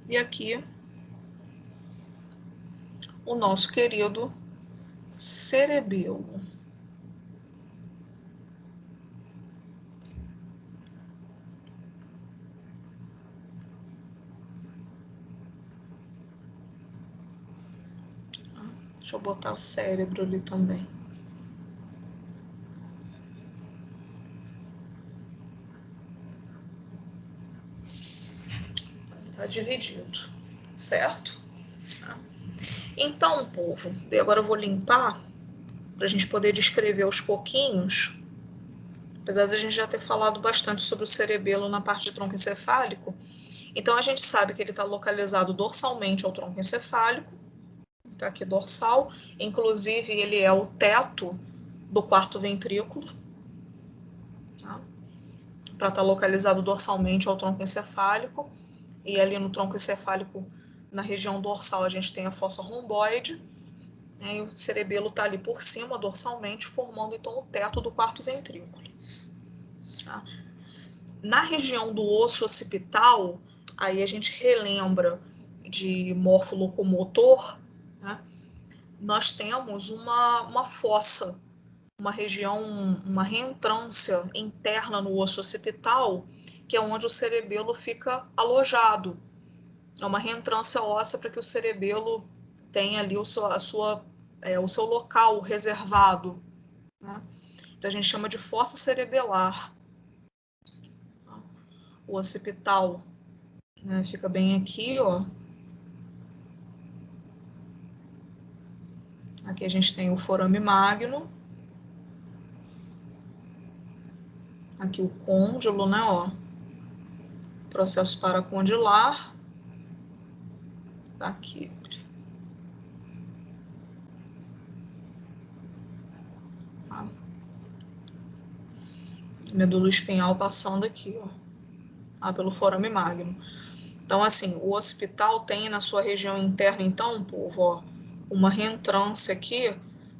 e aqui o nosso querido cerebelo. Deixa eu botar o cérebro ali também. Tá dividido, certo? Então, povo, e agora eu vou limpar para a gente poder descrever aos pouquinhos, apesar de a gente já ter falado bastante sobre o cerebelo na parte de tronco encefálico. Então, a gente sabe que ele está localizado dorsalmente ao tronco encefálico, está aqui dorsal, inclusive ele é o teto do quarto ventrículo, tá? Para estar localizado dorsalmente ao tronco encefálico, e ali no tronco encefálico, na região dorsal, a gente tem a fossa romboide, né, e o cerebelo está ali por cima, dorsalmente, formando então o teto do quarto ventrículo. Tá? Na região do osso occipital, aí a gente relembra de morfolocomotor, né? Nós temos uma fossa, uma região, uma reentrância interna no osso occipital, que é onde o cerebelo fica alojado. É uma reentrância óssea para que o cerebelo tenha ali o seu local reservado, né? Então a gente chama de fossa cerebelar. O occipital, né, fica bem aqui, ó. Aqui a gente tem o forame magno. Aqui o côndilo, né, ó. Processo paracondilar. Aqui. A medula espinhal passando aqui, ó. Pelo forame magno. Então, assim, o occipital tem na sua região interna, então, povo, ó, uma reentrância aqui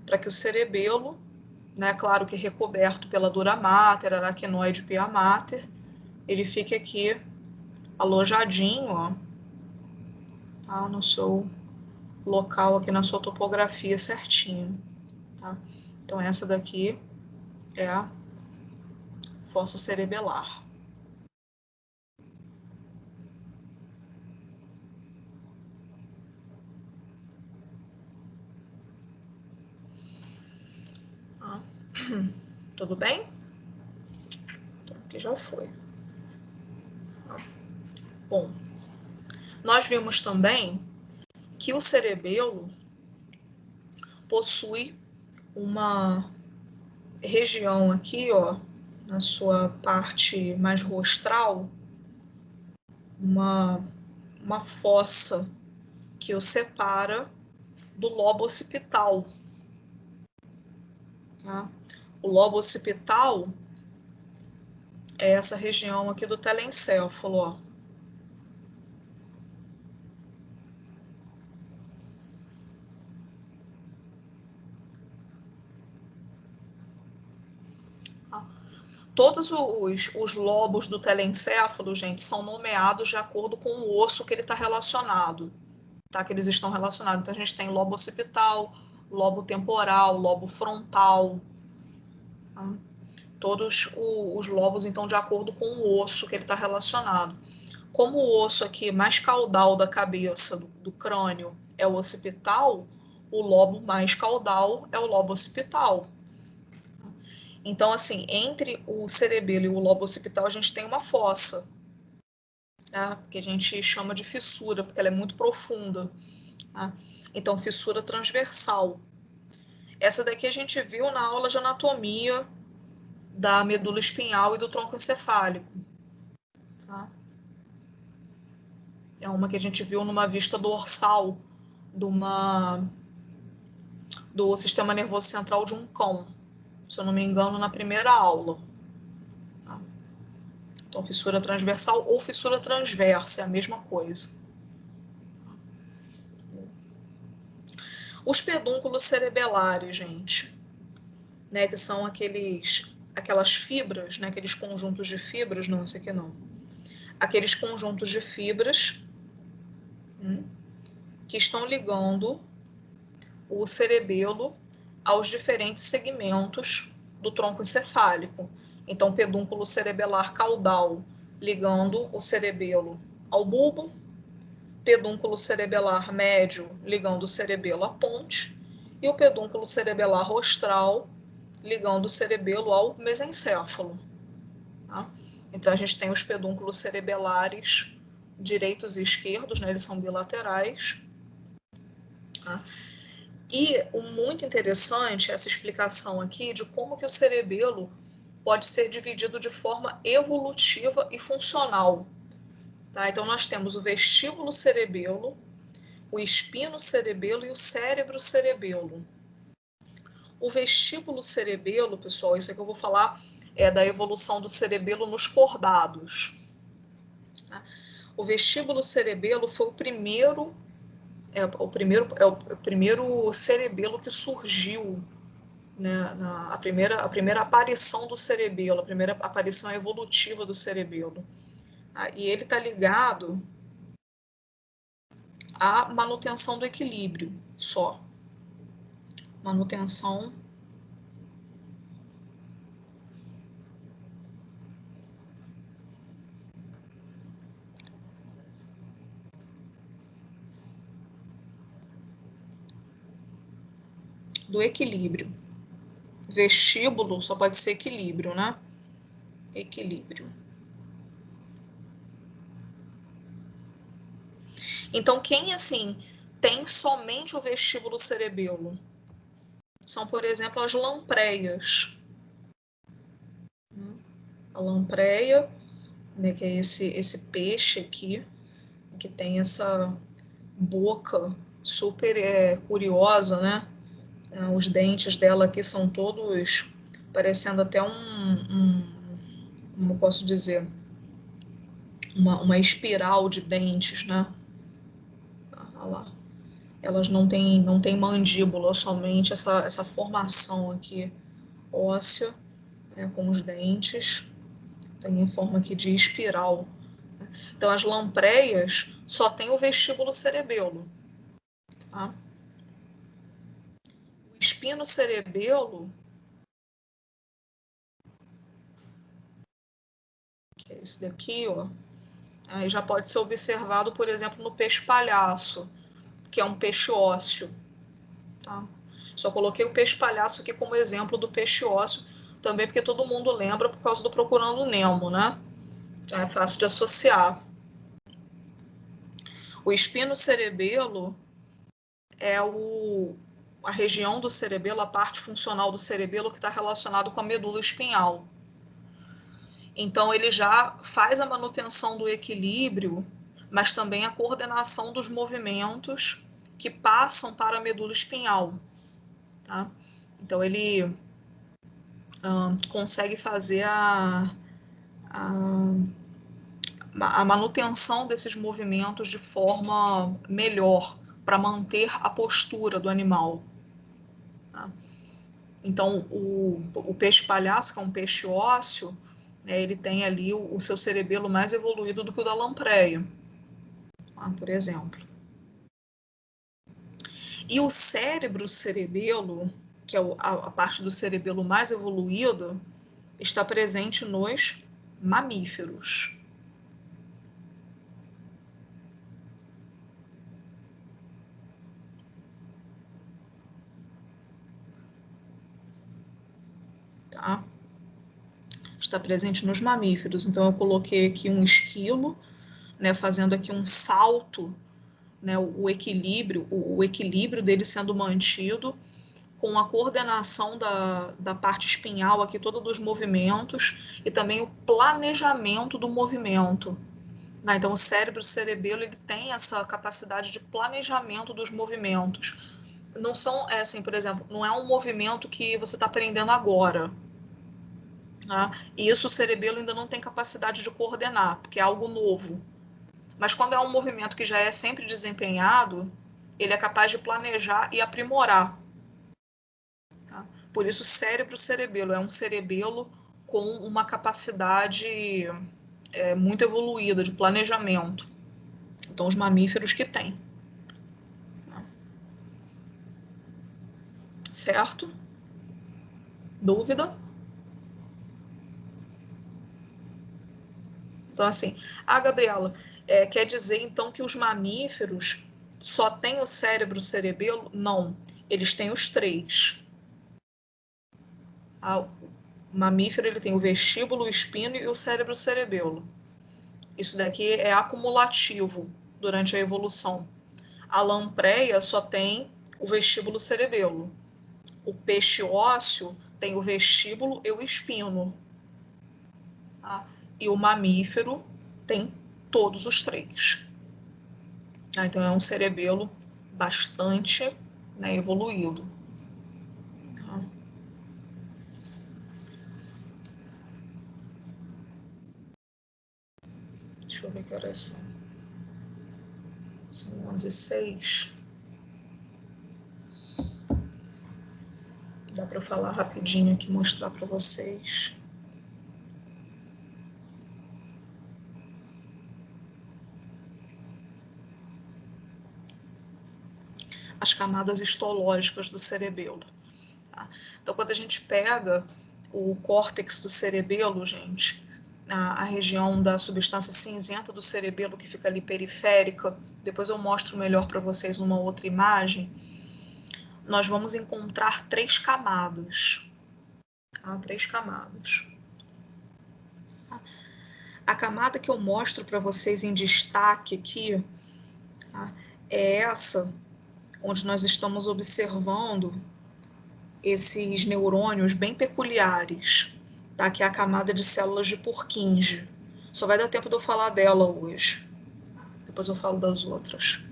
para que o cerebelo, né, claro que recoberto pela dura mater, aracnoide pia mater, ele fique aqui alojadinho, ó, tá, no seu local aqui, na sua topografia certinho, tá? Então essa daqui é a fossa cerebelar. Tá? Tudo bem? Então aqui já foi. Tá? Bom, nós vimos também que o cerebelo possui uma região aqui, ó, na sua parte mais rostral, uma fossa que o separa do lobo occipital. Tá? O lobo occipital é essa região aqui do telencéfalo, ó. Todos os lobos do telencéfalo, gente, são nomeados de acordo com o osso que ele está relacionado, tá? Que eles estão relacionados. Então, a gente tem lobo occipital, lobo temporal, lobo frontal, tá? Todos os lobos, então, de acordo com o osso que ele está relacionado. Como o osso aqui mais caudal da cabeça, do crânio, é o occipital, o lobo mais caudal é o lobo occipital. Então, assim, entre o cerebelo e o lobo occipital, a gente tem uma fossa, tá? Que a gente chama de fissura, porque ela é muito profunda. Tá? Então, fissura transversal. Essa daqui a gente viu na aula de anatomia da medula espinhal e do tronco encefálico. Tá? É uma que a gente viu numa vista dorsal do sistema nervoso central de um cão, se eu não me engano, na primeira aula. Tá? Então, fissura transversal ou fissura transversa é a mesma coisa. Os pedúnculos cerebelares, gente, né, que são aquelas fibras, né, aqueles conjuntos de fibras, não, esse aqui não. Aqueles conjuntos de fibras que estão ligando o cerebelo aos diferentes segmentos do tronco encefálico. Então, pedúnculo cerebelar caudal ligando o cerebelo ao bulbo, pedúnculo cerebelar médio ligando o cerebelo à ponte e o pedúnculo cerebelar rostral ligando o cerebelo ao mesencéfalo. Tá? Então, a gente tem os pedúnculos cerebelares direitos e esquerdos, né? Eles são bilaterais. Tá? E o muito interessante é essa explicação aqui de como que o cerebelo pode ser dividido de forma evolutiva e funcional. Tá? Então, nós temos o vestíbulo cerebelo, o espino cerebelo e o cérebro cerebelo. O vestíbulo cerebelo, pessoal, isso aqui eu vou falar da evolução do cerebelo nos cordados. Tá? O vestíbulo cerebelo foi o primeiro cerebelo que surgiu, né, a primeira aparição do cerebelo, a primeira aparição evolutiva do cerebelo. E ele está ligado à manutenção do equilíbrio só. Manutenção do equilíbrio. Vestíbulo só pode ser equilíbrio, né? Equilíbrio. Então, quem, assim, tem somente o vestíbulo cerebelo? São, por exemplo, as lampreias. A lampreia, né, que é esse peixe aqui, que tem essa boca super curiosa, né? Os dentes dela aqui são todos parecendo até como posso dizer, uma espiral de dentes, né? Olha lá. Elas não têm mandíbula, somente essa formação aqui óssea, né, com os dentes, tem em forma aqui de espiral. Então, as lampreias só tem o vestíbulo cerebelo. Tá? O espino cerebelo, que é esse daqui, ó, aí já pode ser observado, por exemplo, no peixe-palhaço, que é um peixe ósseo. Tá? Só coloquei o peixe-palhaço aqui como exemplo do peixe ósseo, também porque todo mundo lembra por causa do Procurando Nemo, né? É fácil de associar. O espino cerebelo é a região do cerebelo, a parte funcional do cerebelo que está relacionado com a medula espinhal. Então, ele já faz a manutenção do equilíbrio, mas também a coordenação dos movimentos que passam para a medula espinhal. Tá? Então, ele consegue fazer a manutenção desses movimentos de forma melhor, para manter a postura do animal. Tá? Então, o peixe-palhaço, que é um peixe ósseo, né, ele tem ali o seu cerebelo mais evoluído do que o da lampreia, tá? Por exemplo. E o cérebro cerebelo, que é a parte do cerebelo mais evoluída, está presente nos mamíferos. Tá? Está presente nos mamíferos. Então, eu coloquei aqui um esquilo, né, fazendo aqui um salto, né, o equilíbrio dele sendo mantido, com a coordenação da parte espinhal aqui, todos dos movimentos, e também o planejamento do movimento. Né? Então, o cérebro cerebelo, ele tem essa capacidade de planejamento dos movimentos. Não são, assim, por exemplo, não é um movimento que você está aprendendo agora. Né? E isso o cerebelo ainda não tem capacidade de coordenar, porque é algo novo. Mas quando é um movimento que já é sempre desempenhado, ele é capaz de planejar e aprimorar. Tá? Por isso, cérebro cerebelo é um cerebelo com uma capacidade muito evoluída de planejamento. Então, os mamíferos que têm. Certo? Dúvida? Então, assim, Gabriela, quer dizer, então, que os mamíferos só têm o cérebro cerebelo? Não, eles têm os três. O mamífero, ele tem o vestíbulo, o espino e o cérebro cerebelo. Isso daqui é acumulativo durante a evolução. A lampreia só tem o vestíbulo cerebelo. O peixe ósseo tem o vestíbulo e o espino. Tá? E o mamífero tem todos os três. Então é um cerebelo bastante, né, evoluído. Tá? Deixa eu ver que horas são. São 11h06. Dá para eu falar rapidinho aqui, mostrar para vocês. As camadas histológicas do cerebelo. Tá? Então, quando a gente pega o córtex do cerebelo, gente, a região da substância cinzenta do cerebelo que fica ali periférica, depois eu mostro melhor para vocês numa outra imagem, nós vamos encontrar 3 camadas. Tá? 3 camadas. A camada que eu mostro para vocês em destaque aqui, tá? É essa, onde nós estamos observando esses neurônios bem peculiares, tá? Que é a camada de células de Purkinje. Só vai dar tempo de eu falar dela hoje. Depois eu falo das outras.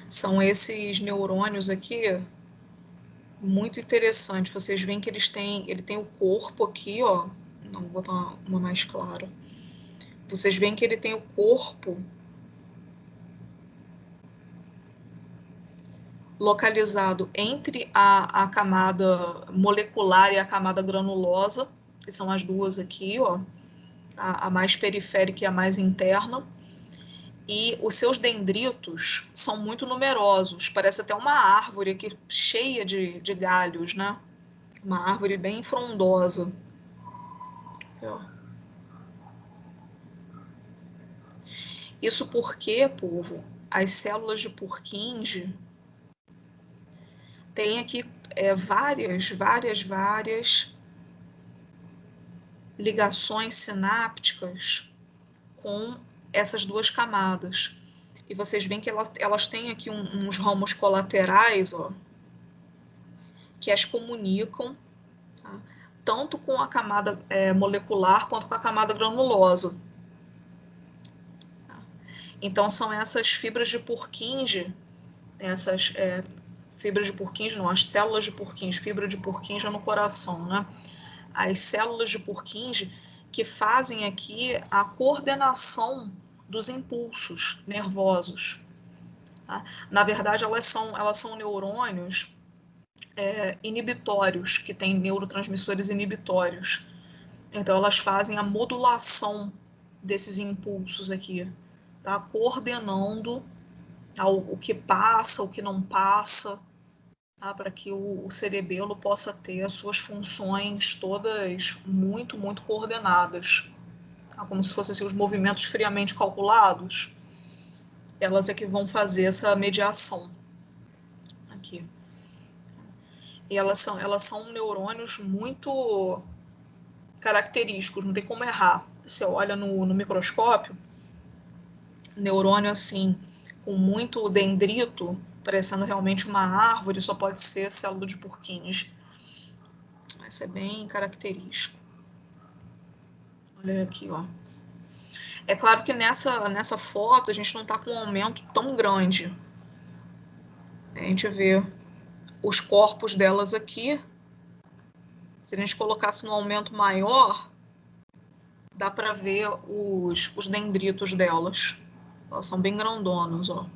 São esses neurônios aqui, muito interessante. Vocês veem que ele tem o corpo aqui, ó. Não, vou botar uma mais clara. Vocês veem que ele tem o corpo localizado entre a camada molecular e a camada granulosa, que são as duas aqui, ó, a mais periférica e a mais interna. E os seus dendritos são muito numerosos, parece até uma árvore aqui cheia de galhos, né? Uma árvore bem frondosa. Isso porque, povo, as células de Purkinje têm aqui várias ligações sinápticas com essas duas camadas. E vocês veem que elas têm aqui uns ramos colaterais, ó, que as comunicam, tá? Tanto com a camada molecular quanto com a camada granulosa. Tá? Então, são essas fibras de Purkinje, essas fibras de Purkinje, não, as células de Purkinje, fibra de Purkinje é no coração, né? As células de Purkinje que fazem aqui a coordenação dos impulsos nervosos. Tá? Na verdade, elas são neurônios inibitórios, que têm neurotransmissores inibitórios. Então, elas fazem a modulação desses impulsos aqui, tá? Coordenando o que passa, o que não passa, tá? Para que o cerebelo possa ter as suas funções todas muito, muito coordenadas. Como se fossem assim, os movimentos friamente calculados, elas é que vão fazer essa mediação aqui. E elas são neurônios muito característicos, não tem como errar. Você olha no microscópio, neurônio assim, com muito dendrito, parecendo realmente uma árvore, só pode ser célula de Purkinje. Isso é bem característico. Olha aqui, ó. É claro que nessa foto a gente não está com um aumento tão grande. A gente vê os corpos delas aqui. Se a gente colocasse num aumento maior, dá para ver os dendritos delas. Elas são bem grandonas, ó.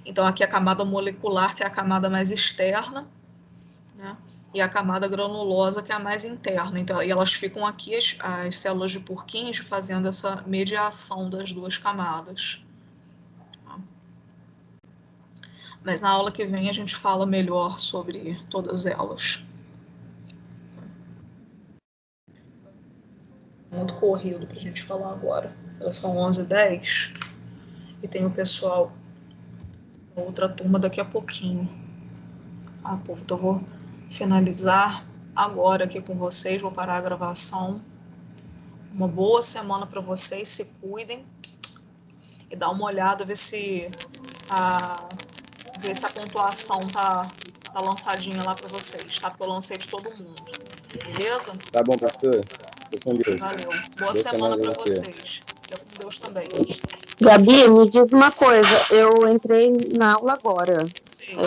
Então aqui a camada molecular, que é a camada mais externa, né? E a camada granulosa, que é a mais interna. Então, e elas ficam aqui, as células de Purkinje, fazendo essa mediação das duas camadas. Tá? Mas na aula que vem a gente fala melhor sobre todas elas. Muito corrido para a gente falar agora. Elas são 11h10 e tem o pessoal da outra turma daqui a pouquinho. Povo, então eu vou finalizar agora aqui com vocês, vou parar a gravação. Uma boa semana para vocês, se cuidem. e dá uma olhada, ver se a pontuação tá lançadinha lá para vocês, tá? Porque eu lancei de todo mundo. Beleza? Tá bom, professor. Fique com Deus. Valeu. Boa Boa semana semana para pra você. vocês. Fica com Deus também. Gabi, me diz uma coisa. Eu entrei na aula agora. Sim.